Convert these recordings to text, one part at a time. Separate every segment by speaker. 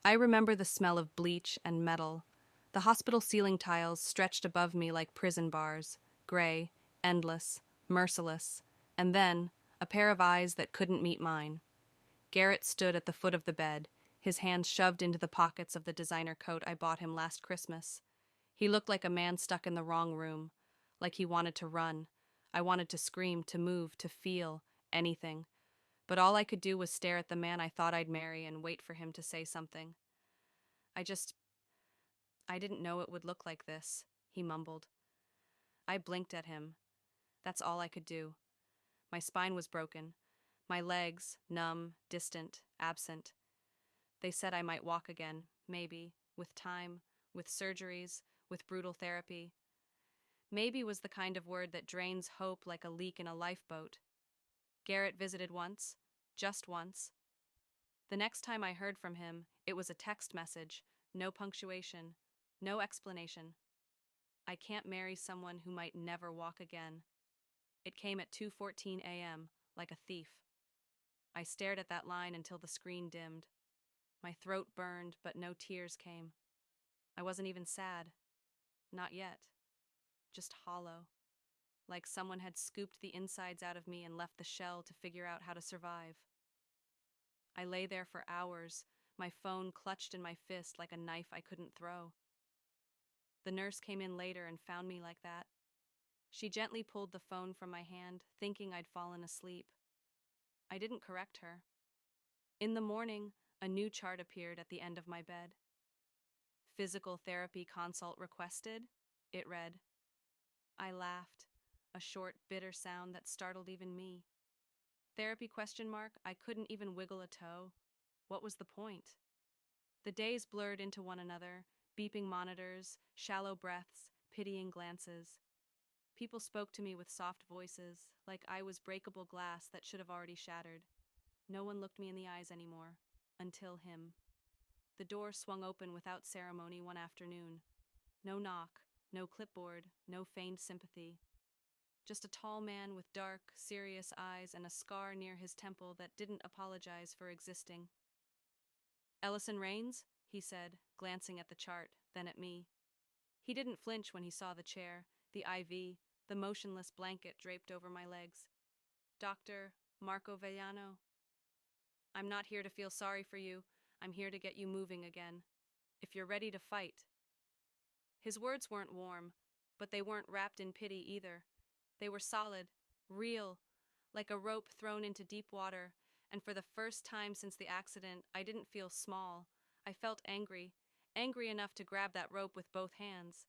Speaker 1: I remember the smell of bleach and metal. The hospital ceiling tiles stretched above me like prison bars, gray, endless, merciless, and then a pair of eyes that couldn't meet mine. Garrett stood at the foot of the bed, his hands shoved into the pockets of the designer coat I bought him last Christmas. He looked like a man stuck in the wrong room, like he wanted to run. I wanted to scream, to move, to feel, anything. But all I could do was stare at the man I thought I'd marry and wait for him to say something. I just, I didn't know it would look like this, he mumbled. I blinked at him. That's all I could do. My spine was broken. My legs, numb, distant, absent. They said I might walk again, maybe, with time, with surgeries, with brutal therapy. Maybe was the kind of word that drains hope like a leak in a lifeboat. Garrett visited once, just once. The next time I heard from him, it was a text message, no punctuation, no explanation. I can't marry someone who might never walk again. It came at 2:14 a.m., like a thief. I stared at that line until the screen dimmed. My throat burned, but no tears came. I wasn't even sad. Not yet. Just hollow. Like someone had scooped the insides out of me and left the shell to figure out how to survive. I lay there for hours, my phone clutched in my fist like a knife I couldn't throw. The nurse came in later and found me like that. She gently pulled the phone from my hand, thinking I'd fallen asleep. I didn't correct her. In the morning, a new chart appeared at the end of my bed. Physical therapy consult requested, it read. I laughed, a short, bitter sound that startled even me. Therapy question mark, I couldn't even wiggle a toe. What was the point? The days blurred into one another, beeping monitors, shallow breaths, pitying glances. People spoke to me with soft voices, like I was breakable glass that should have already shattered. No one looked me in the eyes anymore, until him. The door swung open without ceremony one afternoon. No knock, no clipboard, no feigned sympathy. Just a tall man with dark, serious eyes and a scar near his temple that didn't apologize for existing. Ellison Raines, he said, glancing at the chart, then at me. He didn't flinch when he saw the chair, the IV, the motionless blanket draped over my legs. Dr. Marco Vellano. I'm not here to feel sorry for you. I'm here to get you moving again. If you're ready to fight. His words weren't warm, but they weren't wrapped in pity either. They were solid, real, like a rope thrown into deep water, and for the first time since the accident, I didn't feel small. I felt angry, angry enough to grab that rope with both hands.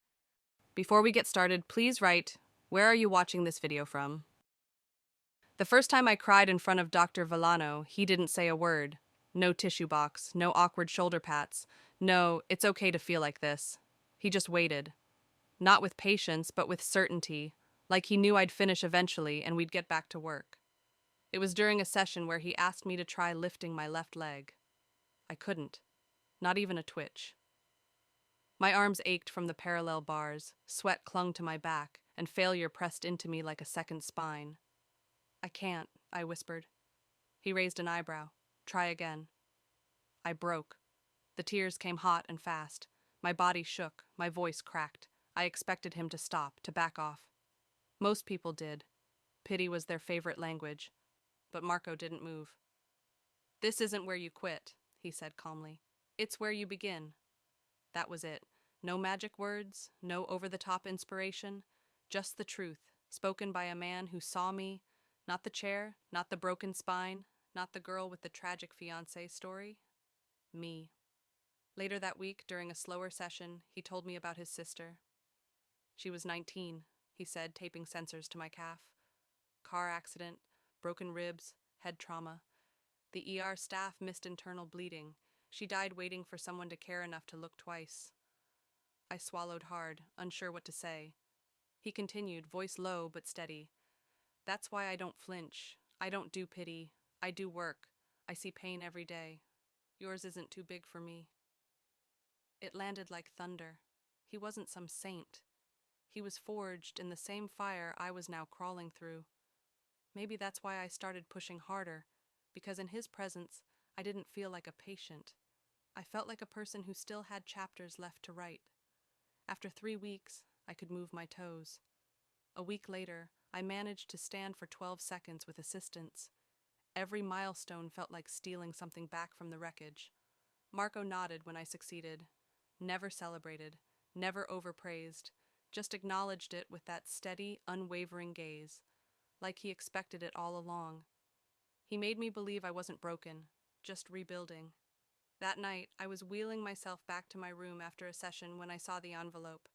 Speaker 1: Before we get started, please write, where are you watching this video from? The first time I cried in front of Dr. Villano, he didn't say a word. No tissue box, no awkward shoulder pats, no, it's okay to feel like this. He just waited. Not with patience, but with certainty, like he knew I'd finish eventually and we'd get back to work. It was during a session where he asked me to try lifting my left leg. I couldn't. Not even a twitch. My arms ached from the parallel bars, sweat clung to my back, and failure pressed into me like a second spine. I can't, I whispered. He raised an eyebrow. Try again. I broke. The tears came hot and fast. My body shook, my voice cracked. I expected him to stop, to back off. Most people did. Pity was their favorite language. But Marco didn't move. This isn't where you quit, he said calmly. It's where you begin. That was it. No magic words, no over-the-top inspiration, just the truth, spoken by a man who saw me, not the chair, not the broken spine, not the girl with the tragic fiancé story. Me. Later that week, during a slower session, he told me about his sister. She was 19, he said, taping sensors to my calf. Car accident, broken ribs, head trauma. The ER staff missed internal bleeding. She died waiting for someone to care enough to look twice. I swallowed hard, unsure what to say. He continued, voice low but steady. That's why I don't flinch. I don't do pity. I do work. I see pain every day. Yours isn't too big for me. It landed like thunder. He wasn't some saint. He was forged in the same fire I was now crawling through. Maybe that's why I started pushing harder, because in his presence, I didn't feel like a patient. I felt like a person who still had chapters left to write. After 3 weeks, I could move my toes. A week later, I managed to stand for 12 seconds with assistance. Every milestone felt like stealing something back from the wreckage. Marco nodded when I succeeded. Never celebrated, never overpraised, just acknowledged it with that steady, unwavering gaze, like he expected it all along. He made me believe I wasn't broken, just rebuilding. That night, I was wheeling myself back to my room after a session when I saw the envelope.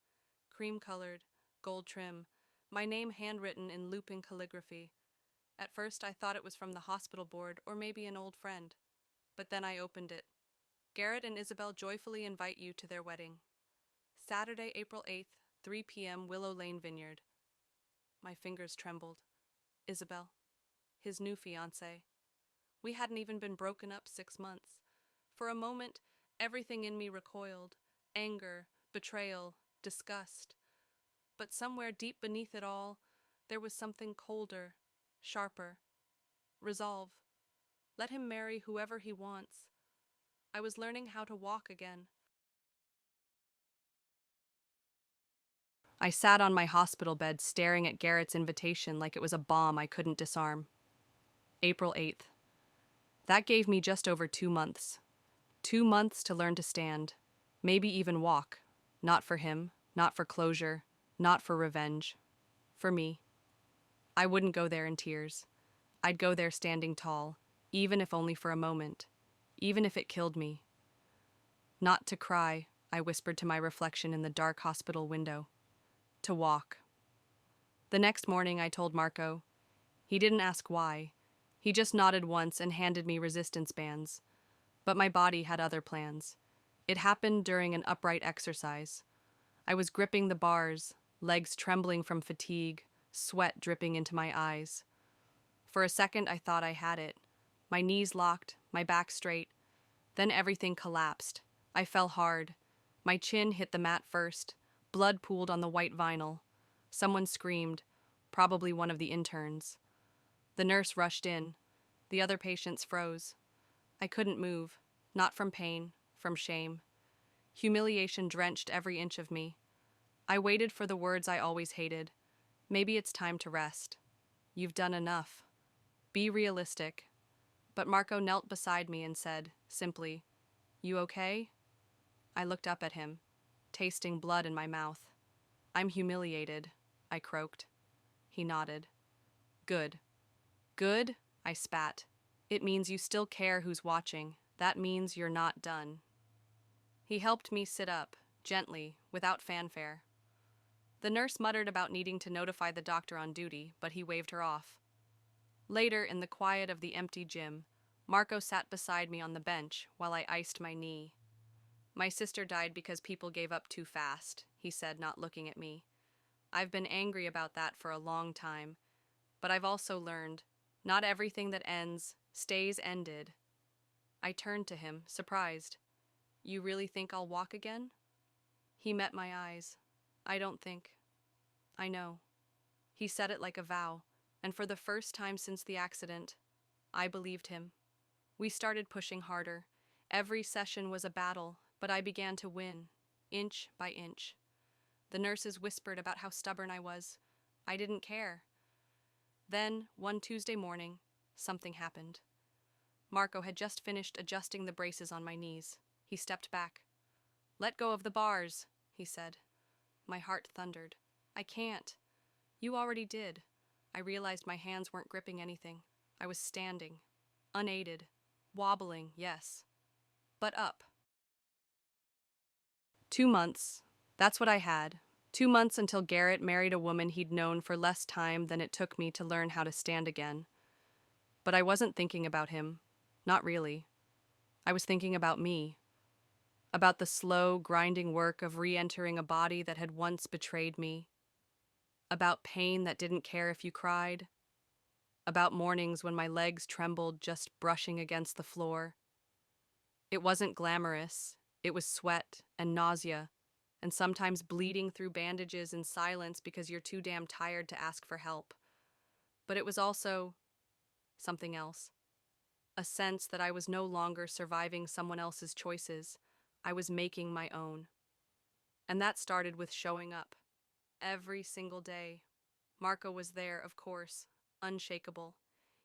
Speaker 1: Cream-colored, gold trim, my name handwritten in looping calligraphy. At first, I thought it was from the hospital board or maybe an old friend. But then I opened it. Garrett and Isabel joyfully invite you to their wedding. Saturday, April 8th, 3 p.m., Willow Lane Vineyard. My fingers trembled. Isabel. His new fiancé. We hadn't even been broken up 6 months. For a moment, everything in me recoiled. Anger, betrayal, disgust. But somewhere deep beneath it all, there was something colder, sharper. Resolve. Let him marry whoever he wants. I was learning how to walk again. I sat on my hospital bed staring at Garrett's invitation like it was a bomb I couldn't disarm. April 8th. That gave me just over 2 months. 2 months to learn to stand, maybe even walk. Not for him, not for closure, not for revenge. For me. I wouldn't go there in tears. I'd go there standing tall, even if only for a moment, even if it killed me. Not to cry, I whispered to my reflection in the dark hospital window. To walk. The next morning I told Marco. He didn't ask why. He just nodded once and handed me resistance bands. But my body had other plans. It happened during an upright exercise. I was gripping the bars, legs trembling from fatigue, sweat dripping into my eyes. For a second I thought I had it. My knees locked, my back straight. Then everything collapsed. I fell hard. My chin hit the mat first. Blood pooled on the white vinyl. Someone screamed, probably one of the interns. The nurse rushed in. The other patients froze. I couldn't move, not from pain, from shame. Humiliation drenched every inch of me. I waited for the words I always hated. Maybe it's time to rest. You've done enough. Be realistic. But Marco knelt beside me and said, simply, "You okay?" I looked up at him, tasting blood in my mouth. "I'm humiliated," I croaked. He nodded. "Good." "Good?" I spat. "It means you still care who's watching. That means you're not done." He helped me sit up, gently, without fanfare. The nurse muttered about needing to notify the doctor on duty, but he waved her off. Later, in the quiet of the empty gym, Marco sat beside me on the bench while I iced my knee. "My sister died because people gave up too fast," he said, not looking at me. "I've been angry about that for a long time, but I've also learned, not everything that ends stays ended." I turned to him, surprised. "You really think I'll walk again?" He met my eyes. "I don't think." "I know." He said it like a vow, and for the first time since the accident, I believed him. We started pushing harder. Every session was a battle, but I began to win, inch by inch. The nurses whispered about how stubborn I was. I didn't care. Then, one Tuesday morning, something happened. Marco had just finished adjusting the braces on my knees. He stepped back. "Let go of the bars," he said. My heart thundered. "I can't." "You already did." I realized my hands weren't gripping anything. I was standing, unaided, wobbling, yes, but up. 2 months. That's what I had. 2 months until Garrett married a woman he'd known for less time than it took me to learn how to stand again. But I wasn't thinking about him. Not really. I was thinking about me. About the slow, grinding work of re-entering a body that had once betrayed me. About pain that didn't care if you cried. About mornings when my legs trembled just brushing against the floor. It wasn't glamorous. It was sweat and nausea, and sometimes bleeding through bandages in silence because you're too damn tired to ask for help. But it was also something else. a sense that I was no longer surviving someone else's choices. I was making my own. And that started with showing up. Every single day. Marco was there, of course, unshakable.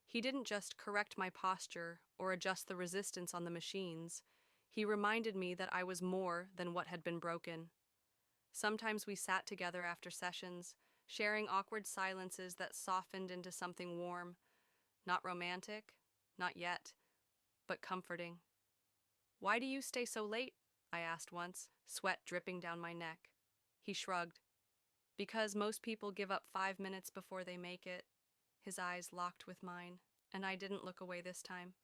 Speaker 1: He didn't just correct my posture or adjust the resistance on the machines. He reminded me that I was more than what had been broken. Sometimes we sat together after sessions, sharing awkward silences that softened into something warm. Not romantic, not yet, but comforting. "Why do you stay so late?" I asked once, sweat dripping down my neck. He shrugged. "Because most people give up 5 minutes before they make it." His eyes locked with mine, and I didn't look away this time.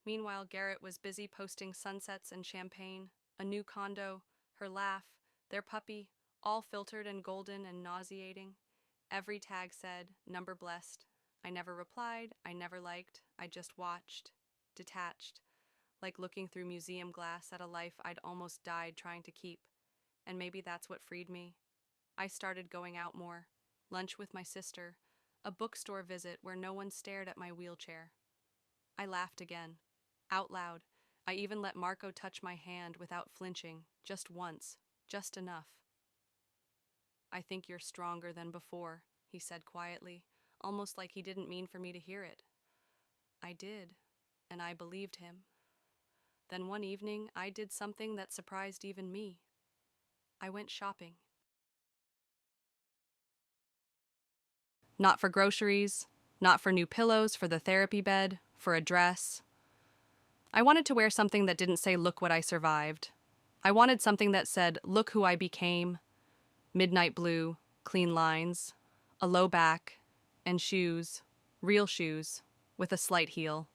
Speaker 1: Meanwhile, Garrett was busy posting sunsets and champagne, a new condo, her laugh, their puppy, all filtered and golden and nauseating. Every tag said, "Number blessed." I never replied, I never liked, I just watched, detached, like looking through museum glass at a life I'd almost died trying to keep. And maybe that's what freed me. I started going out more. Lunch with my sister, a bookstore visit where no one stared at my wheelchair. I laughed again, out loud. I even let Marco touch my hand without flinching, just once, just enough. "I think you're stronger than before," he said quietly, almost like he didn't mean for me to hear it. I did, and I believed him. Then one evening, I did something that surprised even me. I went shopping. Not for groceries, not for new pillows for the therapy bed, for a dress. I wanted to wear something that didn't say, "Look what I survived." I wanted something that said, "Look who I became." Midnight blue, clean lines, a low back, and shoes, real shoes, with a slight heel.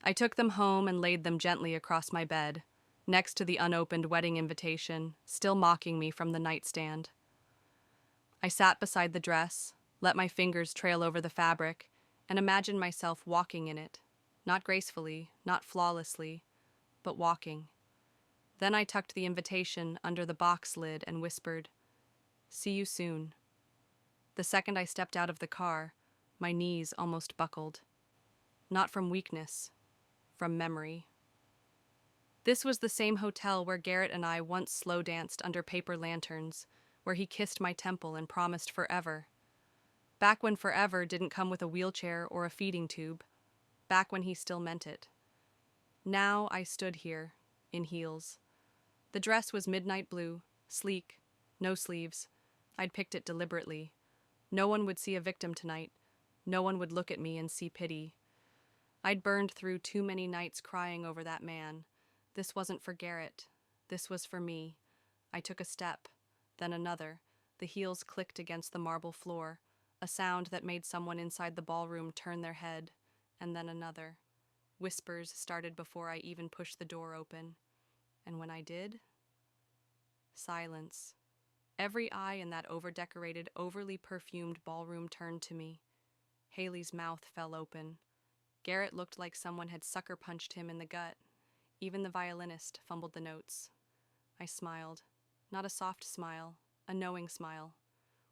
Speaker 1: I took them home and laid them gently across my bed, next to the unopened wedding invitation, still mocking me from the nightstand. I sat beside the dress, let my fingers trail over the fabric, and imagined myself walking in it, not gracefully, not flawlessly, but walking. Then I tucked the invitation under the box lid and whispered, "See you soon." The second I stepped out of the car, my knees almost buckled. Not from weakness, from memory. This was the same hotel where Garrett and I once slow danced under paper lanterns, where he kissed my temple and promised forever. Back when forever didn't come with a wheelchair or a feeding tube. Back when he still meant it. Now I stood here, in heels. The dress was midnight blue, sleek, no sleeves. I'd picked it deliberately. No one would see a victim tonight. No one would look at me and see pity. I'd burned through too many nights crying over that man. This wasn't for Garrett. This was for me. I took a step, then another. The heels clicked against the marble floor, a sound that made someone inside the ballroom turn their head, and then another. Whispers started before I even pushed the door open. And when I did, silence. Every eye in that over-decorated, overly perfumed ballroom turned to me. Haley's mouth fell open. Garrett looked like someone had sucker-punched him in the gut. Even the violinist fumbled the notes. I smiled. Not a soft smile, a knowing smile.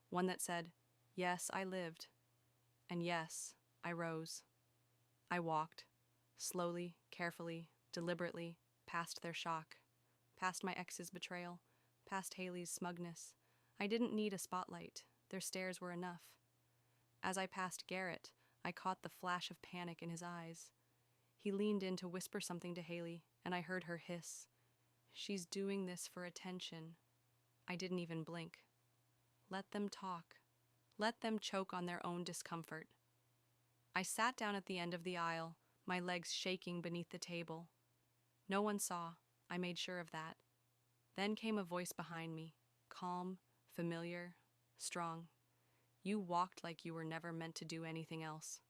Speaker 1: One that said, "Yes, I lived. And yes, I rose." I walked, slowly, carefully, deliberately, past their shock, past my ex's betrayal, past Haley's smugness. I didn't need a spotlight. Their stares were enough. As I passed Garrett, I caught the flash of panic in his eyes. He leaned in to whisper something to Haley, and I heard her hiss, "She's doing this for attention." I didn't even blink. Let them talk. Let them choke on their own discomfort. I sat down at the end of the aisle, my legs shaking beneath the table. No one saw. I made sure of that. Then came a voice behind me, calm, familiar, strong. "You walked like you were never meant to do anything else."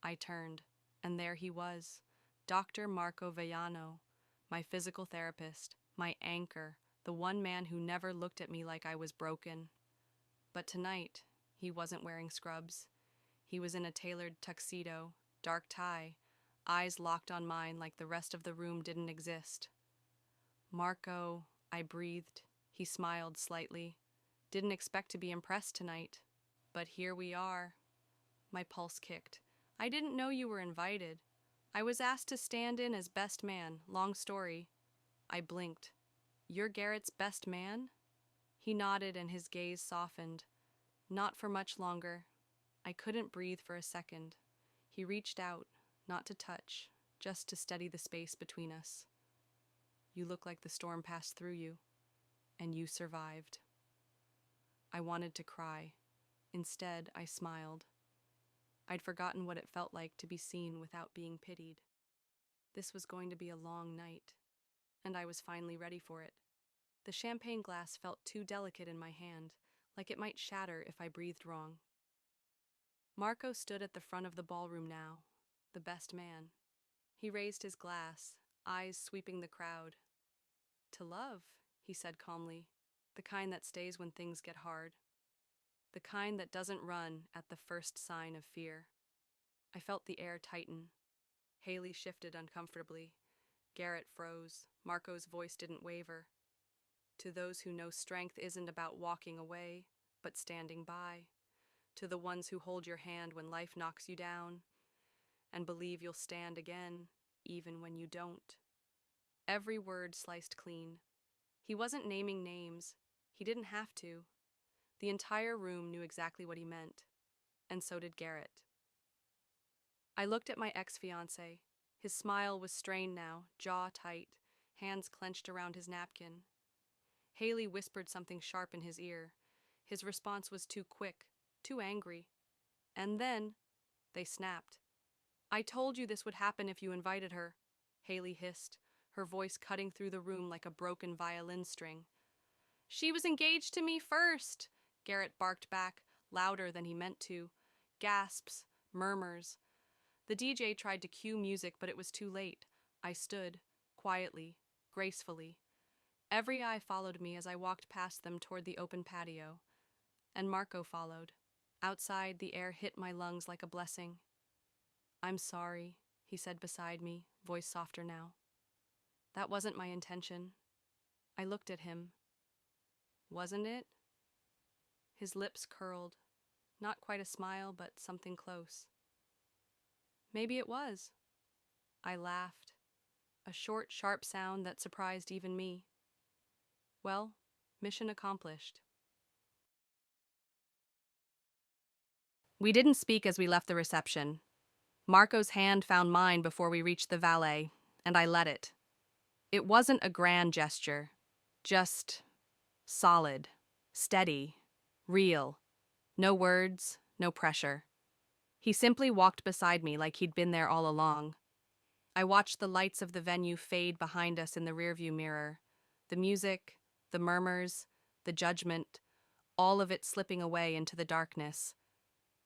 Speaker 1: I turned, and there he was, Dr. Marco Vellano, my physical therapist, my anchor, the one man who never looked at me like I was broken. But tonight, he wasn't wearing scrubs. He was in a tailored tuxedo, dark tie, eyes locked on mine like the rest of the room didn't exist. "Marco," I breathed. He smiled slightly. "Didn't expect to be impressed tonight. But here we are." My pulse kicked. "I didn't know you were invited." I was asked to stand in as best man. Long story. I blinked. You're Garrett's best man? He nodded and his gaze softened. Not for much longer. I couldn't breathe for a second. He reached out, not to touch, just to steady the space between us. You look like the storm passed through you, and you survived. I wanted to cry. Instead, I smiled. I'd forgotten what it felt like to be seen without being pitied. This was going to be a long night, and I was finally ready for it. The champagne glass felt too delicate in my hand, like it might shatter if I breathed wrong. Marco stood at the front of the ballroom now, the best man. He raised his glass, eyes sweeping the crowd. To love, he said calmly, the kind that stays when things get hard. The kind that doesn't run at the first sign of fear. I felt the air tighten. Haley shifted uncomfortably. Garrett froze. Marco's voice didn't waver. To those who know strength isn't about walking away, but standing by. To the ones who hold your hand when life knocks you down, and believe you'll stand again, even when you don't. Every word sliced clean. He wasn't naming names. He didn't have to. The entire room knew exactly what he meant, and so did Garrett. I looked at my ex-fiancé. His smile was strained now, jaw tight, hands clenched around his napkin. Haley whispered something sharp in his ear. His response was too quick, too angry. And then, they snapped. I told you this would happen if you invited her, Haley hissed, her voice cutting through the room like a broken violin string. She was engaged to me first, Garrett barked back, louder than he meant to. Gasps, murmurs. The DJ tried to cue music, but it was too late. I stood, quietly, gracefully. Every eye followed me as I walked past them toward the open patio. And Marco followed. Outside, the air hit my lungs like a blessing. I'm sorry, he said beside me, voice softer now. That wasn't my intention. I looked at him. Wasn't it? His lips curled. Not quite a smile, but something close. Maybe it was. I laughed. A short, sharp sound that surprised even me. Well, mission accomplished. We didn't speak as we left the reception. Marco's hand found mine before we reached the valet, and I let it. It wasn't a grand gesture, just solid, steady, real. No words, no pressure. He simply walked beside me like he'd been there all along. I watched the lights of the venue fade behind us in the rearview mirror. The music, the murmurs, the judgment, all of it slipping away into the darkness.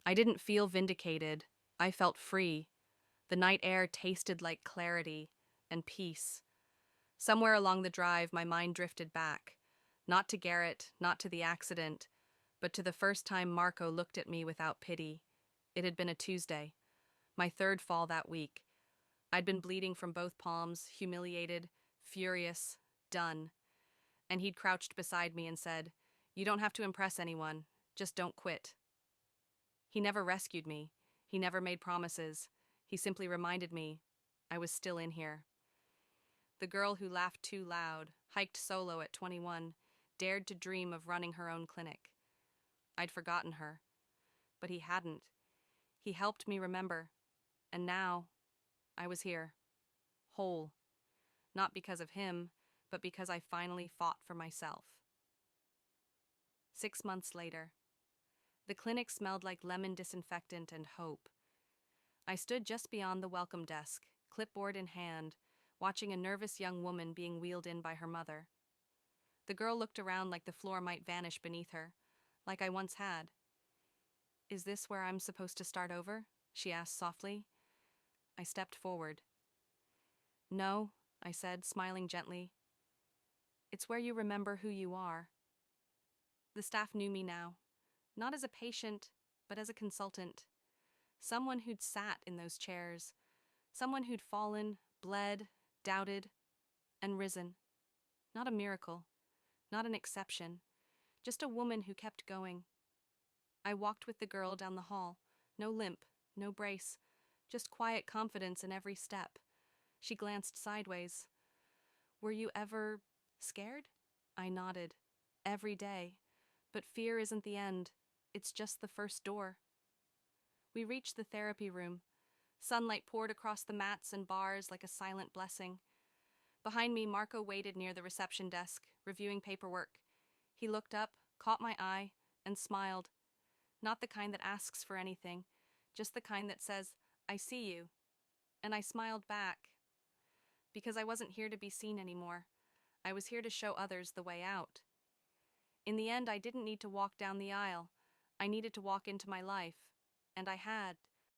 Speaker 1: I didn't feel vindicated. I felt free. The night air tasted like clarity and peace. Somewhere along the drive, my mind drifted back. Not to Garrett, not to the accident, but to the first time Marco looked at me without pity. It had been a Tuesday, my third fall that week. I'd been bleeding from both palms, humiliated, furious, done. And he'd crouched beside me and said, "You don't have to impress anyone, just don't quit." He never rescued me. He never made promises. He simply reminded me I was still in here. The girl who laughed too loud, hiked solo at 21, dared to dream of running her own clinic. I'd forgotten her, but he hadn't. He helped me remember, and now I was here, whole, not because of him, but because I finally fought for myself. 6 months later, the clinic smelled like lemon disinfectant and hope. I stood just beyond the welcome desk, clipboard in hand, watching a nervous young woman being wheeled in by her mother. The girl looked around like the floor might vanish beneath her, like I once had. "Is this where I'm supposed to start over?" she asked softly. I stepped forward. "No," I said, smiling gently. "It's where you remember who you are." The staff knew me now, not as a patient, but as a consultant. Someone who'd sat in those chairs, someone who'd fallen, bled, doubted, and risen. Not a miracle, not an exception, just a woman who kept going. I walked with the girl down the hall, no limp, no brace, just quiet confidence in every step. She glanced sideways. Were you ever scared? I nodded. Every day. But fear isn't the end. It's just the first door. We reached the therapy room. Sunlight poured across the mats and bars like a silent blessing. Behind me, Marco waited near the reception desk, reviewing paperwork. He looked up, caught my eye, and smiled. Not the kind that asks for anything, just the kind that says, "I see you." And I smiled back. Because I wasn't here to be seen anymore. I was here to show others the way out. In the end, I didn't need to walk down the aisle. I needed to walk into my life. And I had.